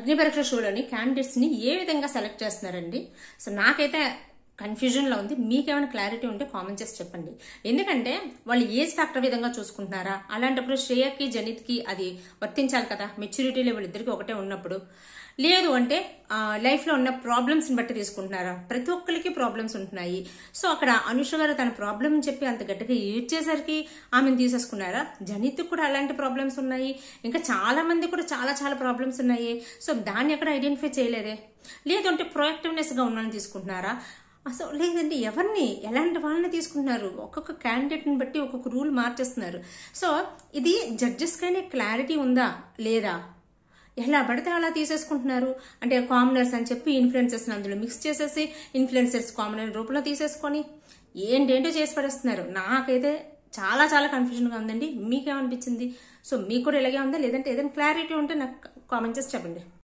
అగ్ని పరీక్ష షోలోని క్యాండిడేట్స్ ని ఏ విధంగా సెలెక్ట్ చేస్తున్నారండి? సో నాకైతే కన్ఫ్యూజన్ లో ఉంది. మీకేమైనా క్లారిటీ ఉంటే కామెంట్ చేసి చెప్పండి. ఎందుకంటే వాళ్ళు ఏజ్ ఫ్యాక్టర్ విధంగా చూసుకుంటున్నారా? అలాంటప్పుడు శ్రేయకి జనిత్ కి అది వర్తించాలి కదా, మెచ్యూరిటీ లెవెల్ ఇద్దరికి ఒకటే ఉన్నప్పుడు. లేదు అంటే లైఫ్ లో ఉన్న ప్రాబ్లమ్స్ ని బట్టి తీసుకుంటున్నారా? ప్రతి ఒక్కరికి ప్రాబ్లమ్స్ ఉంటున్నాయి. సో అక్కడ అనుష గారు తన ప్రాబ్లమ్ చెప్పి అంత గట్టిగా ఏడ్చేసరికి ఆమెను తీసేసుకున్నారా? జనిత్ కూడా అలాంటి ప్రాబ్లమ్స్ ఉన్నాయి, ఇంకా చాలా మంది కూడా చాలా చాలా ప్రాబ్లమ్స్ ఉన్నాయి. సో దాన్ని ఎక్కడ ఐడెంటిఫై చేయలేదే. లేదంటే ప్రొయాక్టివ్నెస్ గా ఉన్నాను తీసుకుంటున్నారా? అసలు లేదండి, ఎవరిని ఎలాంటి వాళ్ళని తీసుకుంటున్నారు? ఒక్కొక్క క్యాండిడేట్ ని బట్టి ఒక్కొక్క రూల్ మార్చేస్తున్నారు. సో ఇది జడ్జెస్ కైనా క్లారిటీ ఉందా లేదా? ఎలా పడితే అలా తీసేసుకుంటున్నారు. అంటే కామనర్స్ అని చెప్పి ఇన్ఫ్లుయెన్సర్స్ అందులో మిక్స్ చేసేసి ఇన్ఫ్లుయెన్సర్స్ కామనర్ రూపంలో తీసేసుకొని ఏంటేంటో చేసి పడేస్తున్నారు. నాకైతే చాలా చాలా కన్ఫ్యూజన్ గా ఉందండి. మీకేమనిపించింది? సో మీకు కూడా ఇలాగే ఉందా? లేదంటే ఏదైనా క్లారిటీ ఉంటే నాకు కామెంట్ చేసి చెప్పండి.